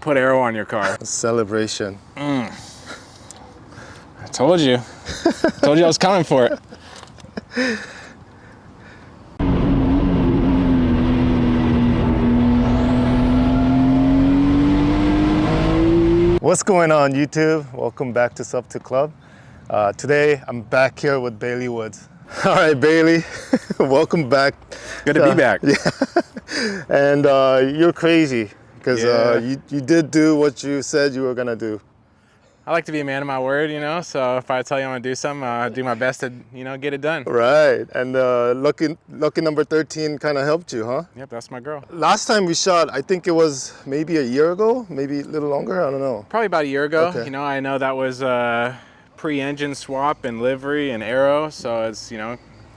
don't put aero on your car. Celebration. I told you. Told you I was coming for it. What's going on, YouTube? Welcome back to Sub 2 Club. Today I'm back here with Bailey Woods. All right, Bailey, welcome back. Good to be back. Yeah, and you're crazy because you did do what you said you were gonna do. I like to be a man of my word, you know, so if I tell you I'm gonna do something, I'll do my best to, you know, get it done. Right, and lucky number 13 kind of helped you, huh? Yep, that's my girl. Last time we shot, I think it was maybe a year ago, maybe a little longer, I don't know. Probably about a year ago. Okay. You know, I know that was pre-engine swap and livery and aero, so it's, you know,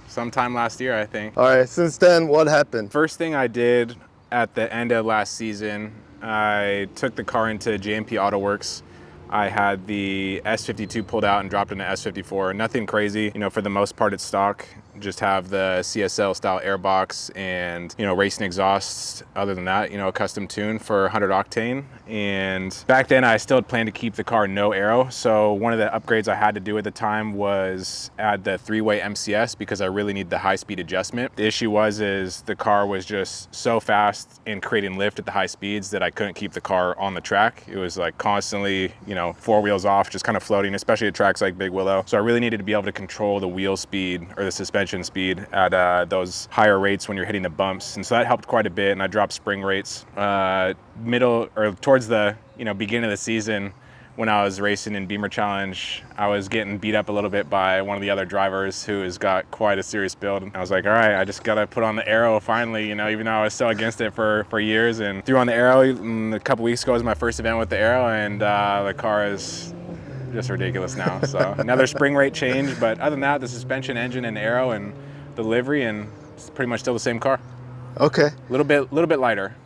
sometime last year, I think. All right, since then, what happened? First thing I did at the end of last season, I took the car into JMP Auto Works. I had the S52 pulled out and dropped in the S54. Nothing crazy, you know, for the most part it's stock. Just have the CSL style airbox and, you know, racing exhausts. Other than that, you know, a custom tune for 100 octane. And back then I still had planned to keep the car no aero. So one of the upgrades I had to do at the time was add the 3-way MCS because I really need the high speed adjustment. The issue is the car was just so fast in creating lift at the high speeds that I couldn't keep the car on the track. It was like constantly, you know, 4 wheels off, just kind of floating, especially at tracks like Big Willow. So I really needed to be able to control the wheel speed or the suspension speed at those higher rates when you're hitting the bumps. And so that helped quite a bit. And I dropped spring rates middle or towards the, you know, beginning of the season. When I was racing in Beamer Challenge, I was getting beat up a little bit by one of the other drivers who has got quite a serious build. And I was like, all right, I just gotta put on the aero finally, you know, even though I was so against it for years. And threw on the aero a couple weeks ago was my first event with the aero, and the car is just ridiculous now. So another spring rate change, but other than that, the suspension, engine, and aero, and the livery, and it's pretty much still the same car. Okay. A little bit lighter.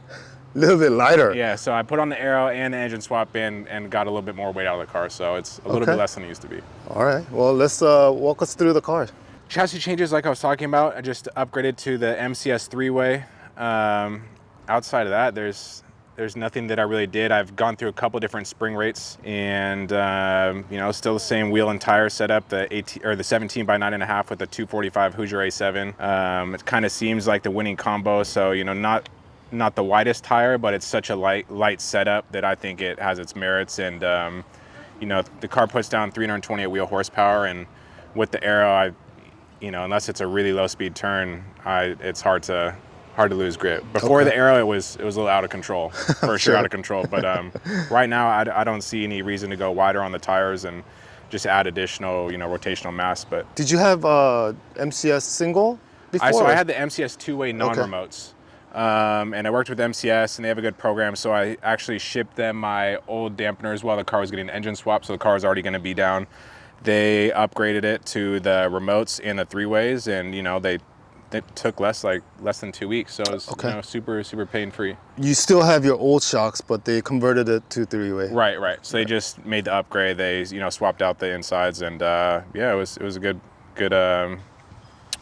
A little bit lighter. Yeah, so I put on the aero and the engine swap in and got a little bit more weight out of the car, so it's a little bit less than it used to be. All right, well, let's walk us through the car. Chassis changes, like I was talking about, I just upgraded to the MCS 3-way. Outside of that, there's nothing that I really did. I've gone through a couple different spring rates, and you know, still the same wheel and tire setup, the 17 by 9.5 with the 245 Hoosier A7. It kind of seems like the winning combo, so you know, not the widest tire, but it's such a light setup that I think it has its merits. And you know, the car puts down 328 wheel horsepower, and with the aero, you know, unless it's a really low speed turn, it's hard to lose grip. Before the aero, it was a little out of control, for sure out of control. But right now, I don't see any reason to go wider on the tires and just add additional, you know, rotational mass. But did you have MCS single before? So I had the MCS 2-way non-remotes. And I worked with MCS, and they have a good program, so I actually shipped them my old dampeners while the car was getting engine swapped, so the car is already going to be down. They upgraded it to the remotes and the 3-ways, and you know, it took less than 2 weeks, so it was you know, super pain-free. You still have your old shocks, but they converted it to 3-way. Right. So they just made the upgrade. They, you know, swapped out the insides, and yeah, it was a good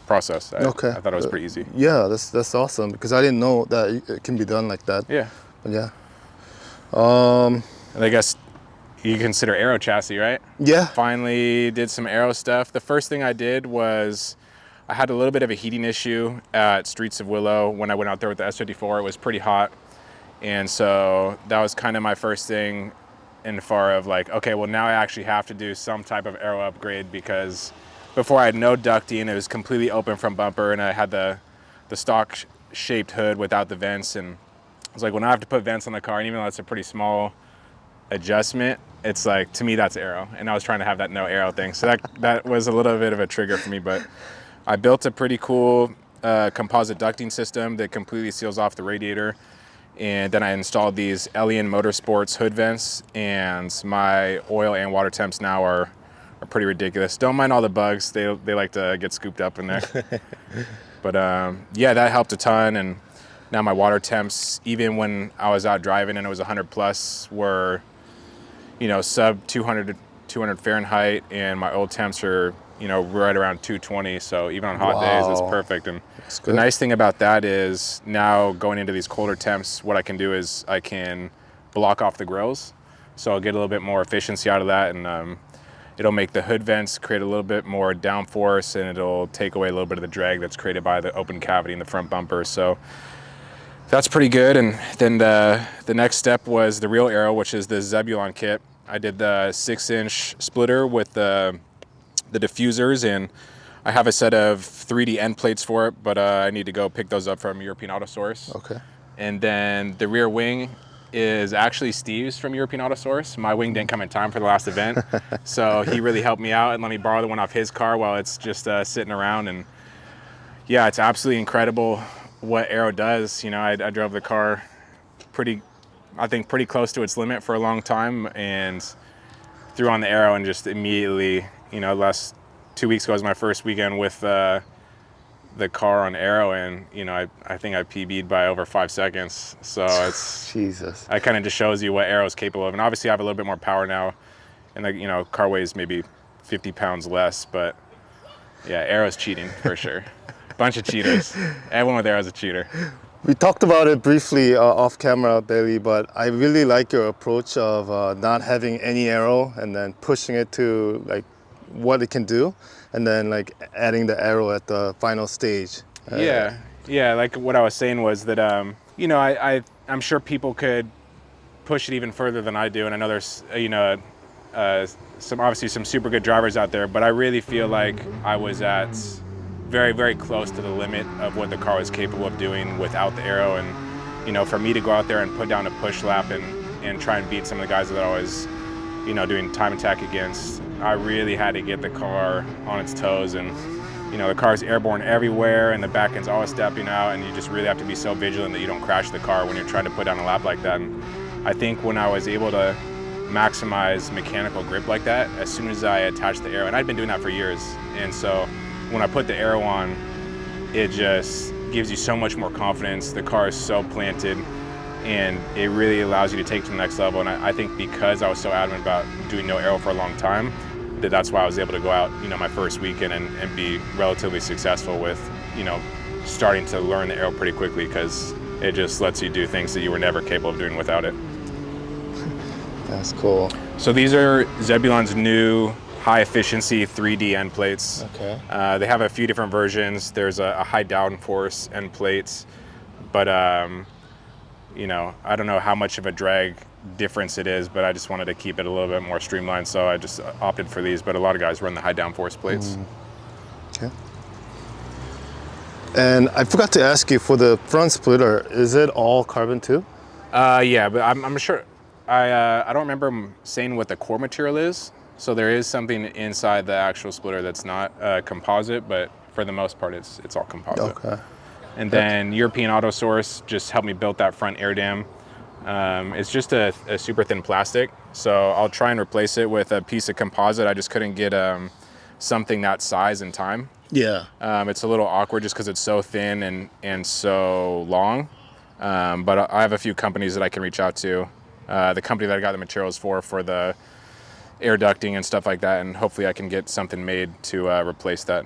process. I thought it was pretty easy. Yeah, that's awesome, because I didn't know that it can be done like that. Yeah. But yeah. And I guess you consider aero chassis, right? Yeah. Finally did some aero stuff. The first thing I did was I had a little bit of a heating issue at Streets of Willow when I went out there with the S54. It was pretty hot. And so that was kind of my first thing in far of like, okay, well now I actually have to do some type of aero upgrade, because before I had no ducting, it was completely open from bumper, and I had the stock shaped hood without the vents. And I was like, well, now I have to put vents on the car, and even though it's a pretty small adjustment, it's like, to me, that's aero. And I was trying to have that no aero thing. So that was a little bit of a trigger for me, but I built a pretty cool composite ducting system that completely seals off the radiator. And then I installed these Elian Motorsports hood vents, and my oil and water temps now are pretty ridiculous. Don't mind all the bugs. They like to get scooped up in there. But yeah, that helped a ton. And now my water temps, even when I was out driving and it was 100 plus, were, you know, sub 200 Fahrenheit, and my oil temps are, you know, right around 220. So even on hot days, it's perfect. And the nice thing about that is now going into these colder temps, what I can do is I can block off the grills. So I'll get a little bit more efficiency out of that, and it'll make the hood vents create a little bit more downforce, and it'll take away a little bit of the drag that's created by the open cavity in the front bumper. So that's pretty good. And then the next step was the real aero, which is the Zebulon kit. I did the 6-inch splitter with the diffusers, and I have a set of 3D end plates for it, but I need to go pick those up from European Auto Source. Okay. And then the rear wing is actually Steve's from European Auto Source. My wing didn't come in time for the last event, so he really helped me out and let me borrow the one off his car while it's just sitting around. And yeah, it's absolutely incredible what aero does. You know, I drove the car pretty close to its limit for a long time, and threw on the aero and just immediately, you know, last 2 weeks ago was my first weekend with the car on aero, and you know, I think I PB'd by over 5 seconds. So it's Jesus. That kind of just shows you what aero is capable of. And obviously I have a little bit more power now, and the, you know, car weighs maybe 50 pounds less, but yeah, aero's cheating for sure. Bunch of cheaters. Everyone with aero is a cheater. We talked about it briefly off camera, Bailey, but I really like your approach of not having any aero and then pushing it to like what it can do, and then like adding the aero at the final stage. Yeah, like what I was saying was that you know, I'm sure people could push it even further than I do, and I know there's you know some super good drivers out there, but I really feel like I was at very, very close to the limit of what the car was capable of doing without the aero. And you know, for me to go out there and put down a push lap and try and beat some of the guys that I was, you know, doing time attack against, I really had to get the car on its toes. And you know, the car's airborne everywhere, and the back end's always stepping out, and you just really have to be so vigilant that you don't crash the car when you're trying to put down a lap like that. And I think when I was able to maximize mechanical grip like that, as soon as I attached the aero, and I'd been doing that for years, and so when I put the aero on, it just gives you so much more confidence. The car is so planted, and it really allows you to take it to the next level. And I think because I was so adamant about doing no aero for a long time, that's why I was able to go out, you know, my first weekend and be relatively successful with, you know, starting to learn the aero pretty quickly, because it just lets you do things that you were never capable of doing without it. That's cool. So these are Zebulon's new high efficiency 3D end plates. Okay. They have a few different versions. There's a high downforce end plates, but you know, I don't know how much of a drag difference it is, but I just wanted to keep it a little bit more streamlined, so I just opted for these. But a lot of guys run the high downforce plates. Okay. And I forgot to ask you, for the front splitter, is it all carbon too? Yeah, but I'm sure. I don't remember saying what the core material is. So there is something inside the actual splitter that's not composite, but for the most part, it's all composite. Okay. And then European Auto Source just helped me build that front air dam. It's just a super thin plastic, so I'll try and replace it with a piece of composite. I just couldn't get something that size in time. Yeah. It's a little awkward just because it's so thin and so long. But I have a few companies that I can reach out to. The company that I got the materials for the air ducting and stuff like that, and hopefully I can get something made to replace that.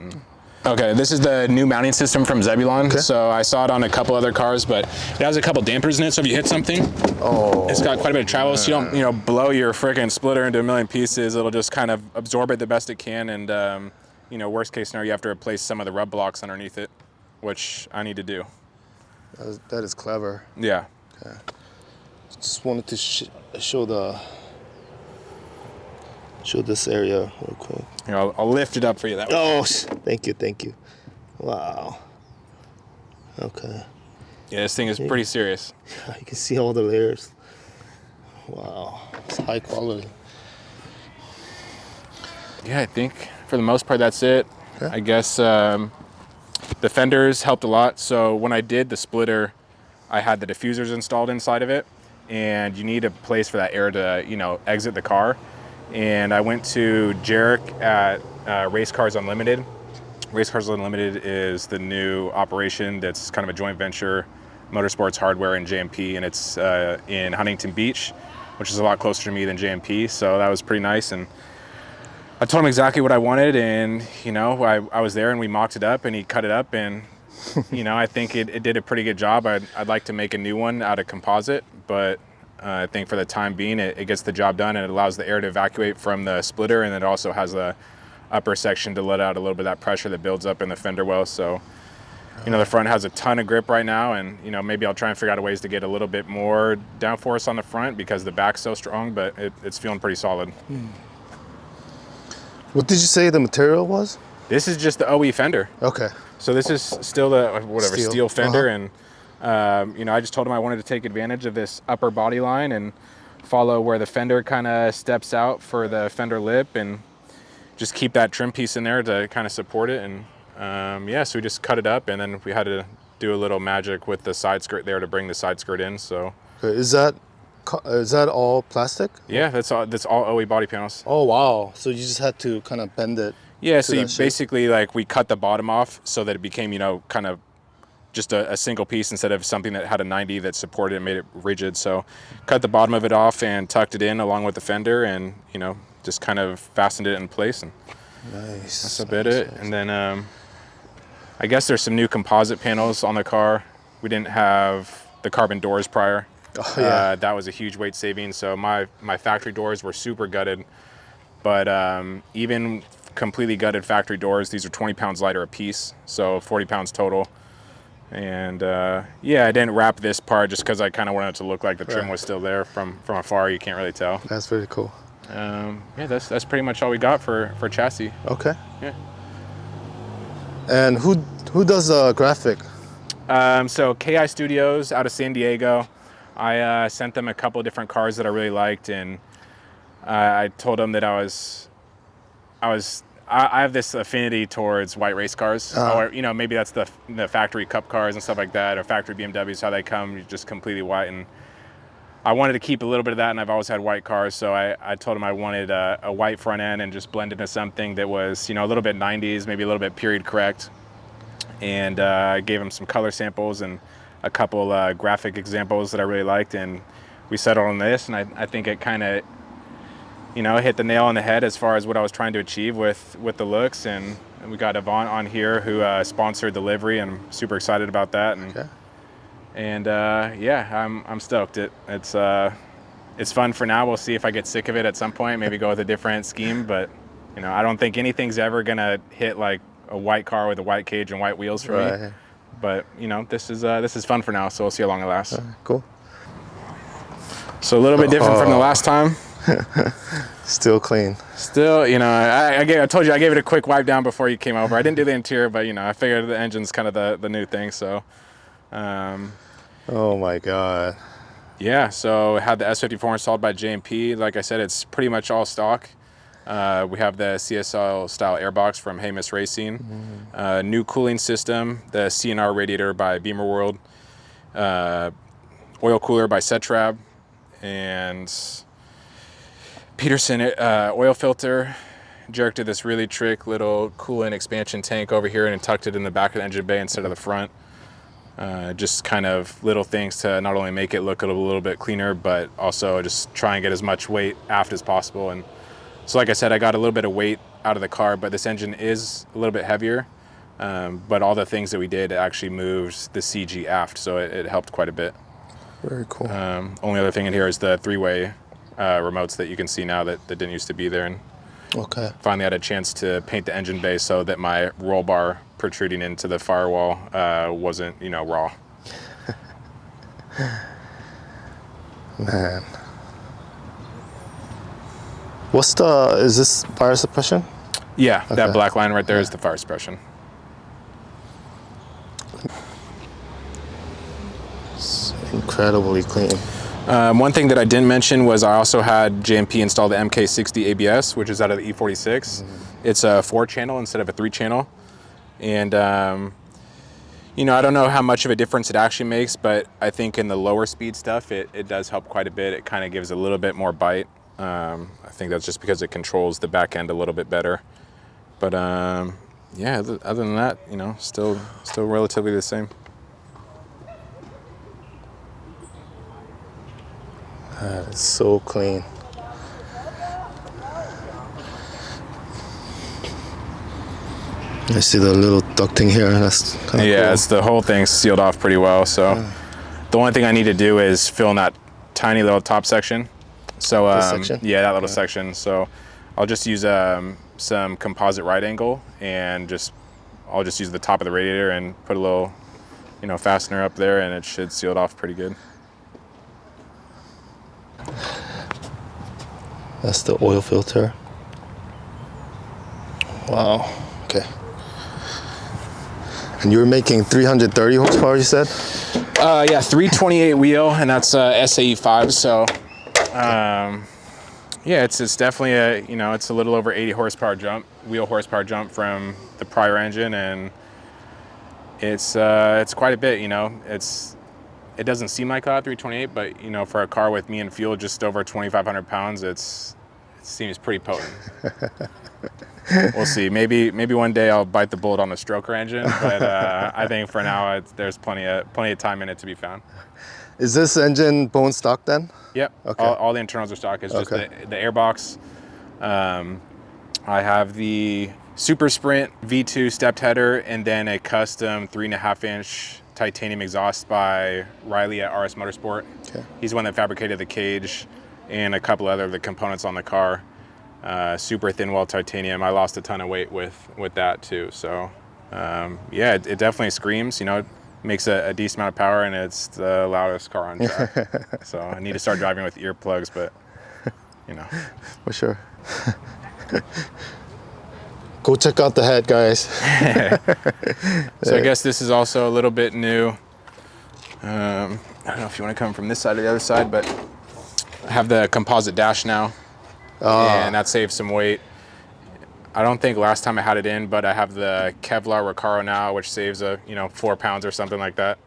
Okay, this is the new mounting system from Zebulon. Okay. So I saw it on a couple other cars, but it has a couple dampers in it, so if you hit something, it's got quite a bit of travel, so you don't, you know, blow your freaking splitter into a million pieces. It'll just kind of absorb it the best it can, and you know, worst case scenario, you have to replace some of the rub blocks underneath it, which I need to do. That is clever. Yeah. Okay. Just wanted to show this area real quick. Here, I'll lift it up for you that way. Oh, thank you. Wow. Okay. Yeah, this thing is pretty serious. You can see all the layers. Wow, it's high quality. Yeah, I think for the most part that's it. Okay. I guess the fenders helped a lot. So when I did the splitter, I had the diffusers installed inside of it, and you need a place for that air to, you know, exit the car. And I went to Jarek at Race Cars Unlimited. Race Cars Unlimited is the new operation that's kind of a joint venture, Motorsports Hardware and JMP, and it's in Huntington Beach, which is a lot closer to me than JMP, so that was pretty nice. And I told him exactly what I wanted, and you know, I was there and we mocked it up and he cut it up, and you know, I think it did a pretty good job. I'd like to make a new one out of composite, but I think for the time being, it gets the job done, and it allows the air to evacuate from the splitter, and it also has the upper section to let out a little bit of that pressure that builds up in the fender well. So, the front has a ton of grip right now, and maybe I'll try and figure out ways to get a little bit more downforce on the front because the back's so strong, but it's feeling pretty solid. What did you say the material was? This is just the OE fender. Okay. So this is still the steel fender, and I just told him I wanted to take advantage of this upper body line and follow where the fender kind of steps out for the fender lip, and just keep that trim piece in there to kind of support it. And so we just cut it up, and then we had to do a little magic with the side skirt there to bring the side skirt in. So is that all plastic? Yeah, that's all OE body panels. Oh wow! So you just had to kind of bend it. Yeah, so you basically, we cut the bottom off so that it became, kind of just a single piece instead of something that had a 90 that supported and made it rigid. So cut the bottom of it off and tucked it in along with the fender, and, just kind of fastened it in place. And nice. That's about it. Nice. And then I guess there's some new composite panels on the car. We didn't have the carbon doors prior. Oh, yeah. That was a huge weight saving. So my factory doors were super gutted, but even completely gutted factory doors, these are 20 pounds lighter a piece, so 40 pounds total. And I didn't wrap this part just because I kind of wanted it to look like the trim was still there. From afar, you can't really tell. That's really cool. That's pretty much all we got for chassis. Okay. Yeah. And who does graphic? So KI Studios out of San Diego. I sent them a couple of different cars that I really liked, and I told them that I have this affinity towards white race cars. Or, maybe that's the factory cup cars and stuff like that, or factory BMWs, how they come just completely white. And I wanted to keep a little bit of that, and I've always had white cars, so I told them I wanted a white front end and just blend into something that was, a little bit 90s, maybe a little bit period correct. And I gave them some color samples and a couple graphic examples that I really liked, and we settled on this, and I think it kind of hit the nail on the head as far as what I was trying to achieve with the looks. And we got Avant on here who sponsored the livery, and I'm super excited about that. And okay. And I'm stoked. It's fun for now. We'll see if I get sick of it at some point, maybe go with a different scheme, but I don't think anything's ever gonna hit like a white car with a white cage and white wheels for me. But this is fun for now, so we'll see how long it lasts. Cool. So a little bit different from the last time. Still clean. Still, I told you I gave it a quick wipe down before you came over. I didn't do the interior, but I figured the engine's kind of the new thing. So. Oh my God. Yeah. So had the S54 installed by JMP. Like I said, it's pretty much all stock. We have the CSL style airbox from Hey Miss Racing. New cooling system, the CNR radiator by Beamer World. Oil cooler by Setrab, and Peterson oil filter. Jerked to this really trick little coolant expansion tank over here and tucked it in the back of the engine bay instead of the front. Just kind of little things to not only make it look a little bit cleaner, but also just try and get as much weight aft as possible. And so like I said, I got a little bit of weight out of the car, but this engine is a little bit heavier. But all the things that we did actually moved the CG aft, so it helped quite a bit. Very cool. Only other thing in here is the three-way remotes that you can see now that didn't used to be there. And okay. Finally had a chance to paint the engine bay so that my roll bar protruding into the firewall wasn't, raw. Man. Is this fire suppression? Yeah, okay. That black line right there is the fire suppression. It's incredibly clean. One thing that I didn't mention was I also had JMP install the MK60 ABS, which is out of the E46. It's a 4-channel instead of a 3-channel. And, I don't know how much of a difference it actually makes, but I think in the lower speed stuff, it does help quite a bit. It kind of gives a little bit more bite. I think that's just because it controls the back end a little bit better. But, other than that, still relatively the same. That is so clean. I see the little ducting here. That's kind of cool. It's the whole thing's sealed off pretty well. So the only thing I need to do is fill in that tiny little top section. So This section? yeah, that little section. So I'll just use some composite right angle, and I'll just use the top of the radiator and put a little, you know, fastener up there, and it should seal it off pretty good. That's the oil filter. Wow. Okay. And you're making 330 horsepower, you said? Yeah, 328 wheel, and that's SAE 5. So, yeah, it's definitely it's a little over 80 horsepower wheel horsepower jump from the prior engine, and it's quite a bit. You know, it doesn't seem like a lot, 328, but you know, for a car with me and fuel just over 2,500 pounds, it seems pretty potent. We'll see. Maybe one day I'll bite the bullet on the stroker engine, but I think for now there's plenty of time in it to be found. Is this engine bone stock then? Yep. Okay. All the internals are stock. It's just the airbox. I have the Super Sprint V2 stepped header, and then a custom 3.5-inch titanium exhaust by Riley at RS Motorsport. Okay. He's the one that fabricated the cage and a couple other of the components on the car. Super thin wall titanium. I lost a ton of weight with that too. So yeah, it definitely screams. You know, it makes a decent amount of power, and it's the loudest car on track. So I need to start driving with earplugs, but you know. For sure. Go check out the head, guys. So I guess this is also a little bit new. I don't know if you want to come from this side or the other side, but I have the composite dash now. And that saves some weight. I don't think last time I had it in, but I have the Kevlar Recaro now, which saves 4 pounds or something like that.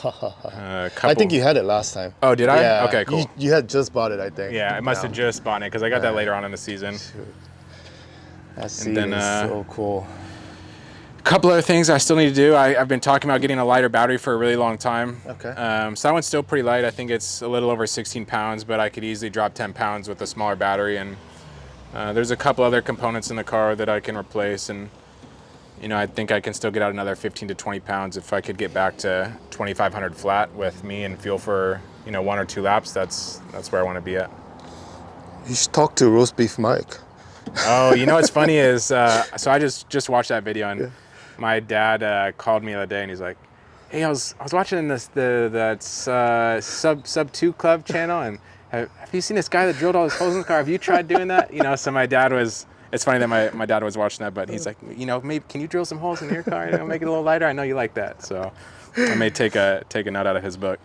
I think you had it last time. Oh, did I? Yeah. Okay, cool. You had just bought it, I think. Yeah, I must have just bought it because I got that later on in the season. That seat is so cool. A couple other things I still need to do. I've been talking about getting a lighter battery for a really long time. Okay. So that one's still pretty light. I think it's a little over 16 pounds, but I could easily drop 10 pounds with a smaller battery. And there's a couple other components in the car that I can replace. And, you know, I think I can still get out another 15 to 20 pounds if I could get back to 2,500 flat with me and fuel for, 1 or 2 laps. That's where I want to be at. You should talk to Roast Beef Mike. Oh, you know what's funny is, so I just watched that video, and my dad called me the other day, and he's like, "Hey, I was watching that sub 2 club channel, and have you seen this guy that drilled all his holes in the car? Have you tried doing that?" You know, so my dad was. It's funny that my dad was watching that, but he's like, maybe can you drill some holes in your car? Make it a little lighter. I know you like that, so I may take a note out of his book.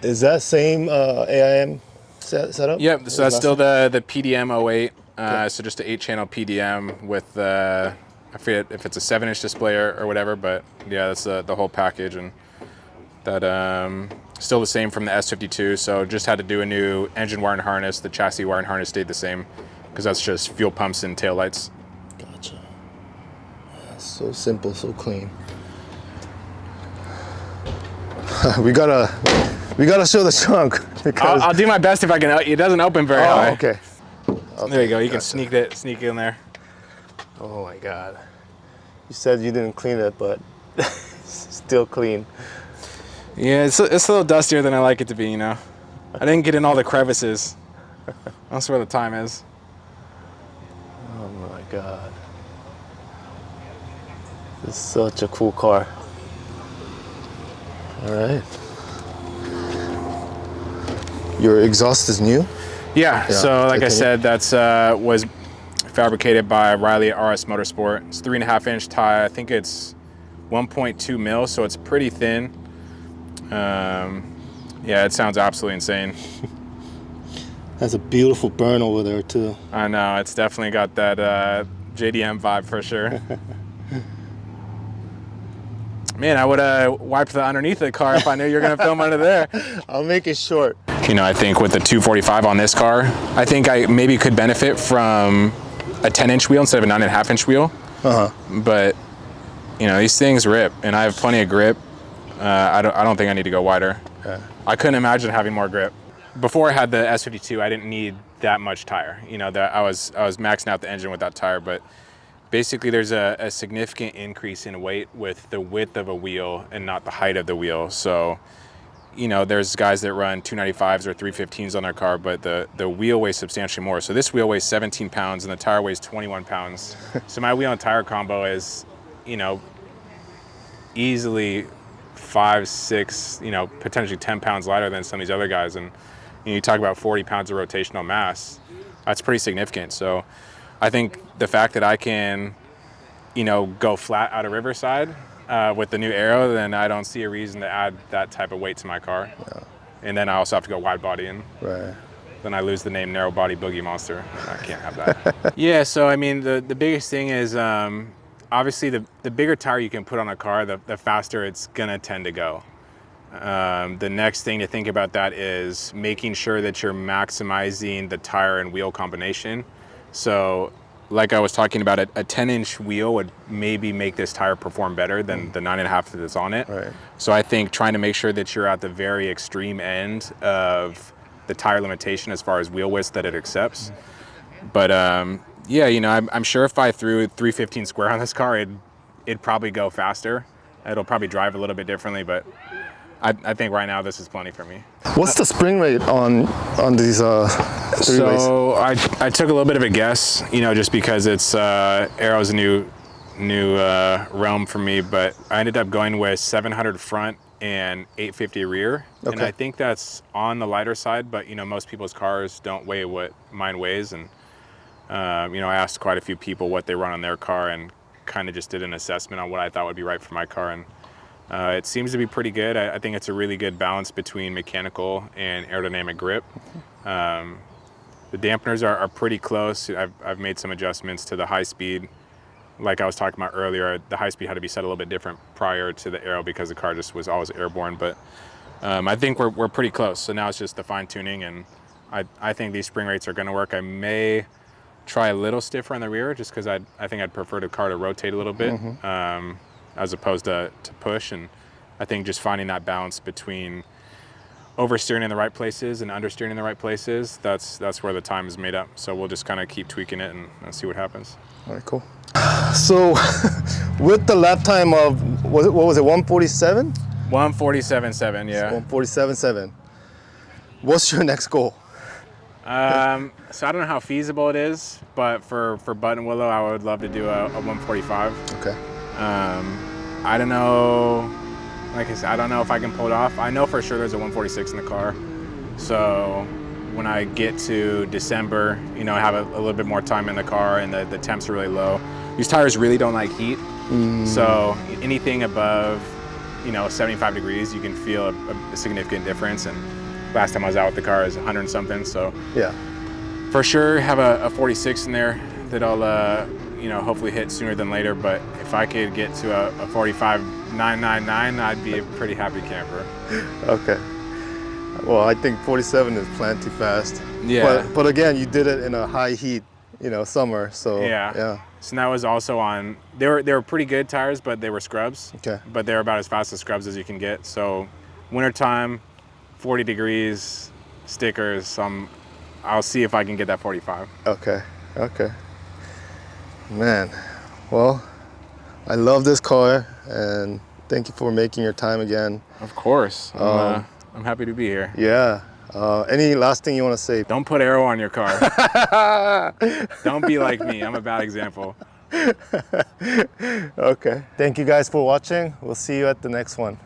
Is that same AIM setup? Yep. So that's still the PDM 08. So just an 8-channel PDM with I forget if it's a 7-inch display or whatever, but yeah, that's the whole package, and that still the same from the S52. So just had to do a new engine wire and harness. The chassis wire and harness stayed the same because that's just fuel pumps and tail lights. Gotcha. Yeah, so simple, so clean. we gotta show the trunk. Because I'll do my best if I can. It doesn't open very high. Okay. There you go. You can sneak in there. Oh my God. You said you didn't clean it, but it's still clean. Yeah, it's a little dustier than I like it to be, I didn't get in all the crevices. That's where the time is. Oh my God. This is such a cool car. All right. Your exhaust is new? Yeah, so like I titanium. said, that's was fabricated by Riley at RS Motorsport. It's 3.5-inch tie. I think it's 1.2 mil, so it's pretty thin. Yeah, it sounds absolutely insane. Has a beautiful burn over there too. I know, it's definitely got that JDM vibe for sure. Man, I would have wiped the underneath of the car if I knew you were going to film under there. I'll make it short. I think with the 245 on this car, I think I maybe could benefit from a 10-inch wheel instead of a 9.5-inch wheel. But, these things rip, and I have plenty of grip. I don't think I need to go wider. Yeah. I couldn't imagine having more grip. Before I had the S52, I didn't need that much tire. That I was maxing out the engine with that tire, but Basically, there's a significant increase in weight with the width of a wheel and not the height of the wheel. So, you know, there's guys that run 295s or 315s on their car, but the wheel weighs substantially more. So this wheel weighs 17 pounds and the tire weighs 21 pounds. So my wheel and tire combo is, you know, easily 5, 6, you know, potentially 10 pounds lighter than some of these other guys. And you talk about 40 pounds of rotational mass, that's pretty significant. So I think the fact that I can, you know, go flat out of Riverside with the new aero, then I don't see a reason to add that type of weight to my car. Yeah. And then I also have to go wide body, and then I lose the name narrow body boogie monster. I can't have that. Yeah, so I mean, the biggest thing is obviously the bigger tire you can put on a car, the faster it's gonna tend to go. The next thing to think about that is making sure that you're maximizing the tire and wheel combination. So like I was talking about, a 10-inch wheel would maybe make this tire perform better than the 9.5 that's on it. Right. So I think trying to make sure that you're at the very extreme end of the tire limitation as far as wheel width that it accepts. But yeah, you know, I'm sure if I threw 315 square on this car, it'd probably go faster. It'll probably drive a little bit differently, but I think right now this is plenty for me. What's the spring rate on these three ways? So I took a little bit of a guess, you know, just because it's aero's a new realm for me, but I ended up going with 700 front and 850 rear. Okay. And I think that's on the lighter side, but you know, most people's cars don't weigh what mine weighs. And you know, I asked quite a few people what they run on their car and kind of just did an assessment on what I thought would be right for my car. And it seems to be pretty good. I think it's a really good balance between mechanical and aerodynamic grip. The dampeners are pretty close. I've made some adjustments to the high speed. Like I was talking about earlier, the high speed had to be set a little bit different prior to the aero because the car just was always airborne. But I think we're pretty close. So now it's just the fine tuning, and I think these spring rates are going to work. I may try a little stiffer on the rear just because I think I'd prefer the car to rotate a little bit. As opposed to push. And I think just finding that balance between oversteering in the right places and understeering in the right places, that's where the time is made up. So we'll just kind of keep tweaking it and see what happens. All right, cool. So with the lap time of, what was it, 147? 147.7, yeah. 147.7. What's your next goal? So I don't know how feasible it is, but for Button Willow, I would love to do a 145. Okay. I don't know, like I said, I don't know if I can pull it off. I know for sure there's a 146 in the car. So when I get to December, you know, I have a little bit more time in the car and the temps are really low. These tires really don't like heat. So anything above, you know, 75 degrees, you can feel a significant difference. And last time I was out with the car is 100 and something. So yeah, for sure have a 46 in there that I'll, you know, hopefully hit sooner than later. But if I could get to a 45.999, I'd be a pretty happy camper. Okay. Well, I think 47 is plenty fast. Yeah. But again, you did it in a high heat, you know, summer. So yeah. So that was also on. They were pretty good tires, but they were scrubs. Okay. But they're about as fast as scrubs as you can get. So wintertime, 40 degrees, stickers. I'll see if I can get that 45. Okay. Okay. Man, well, I love this car, and thank you for making your time again. Of course. I'm happy to be here. Yeah. Any last thing you want to say? Don't put aero on your car. Don't be like me. I'm a bad example. Okay. Thank you guys for watching. We'll see you at the next one.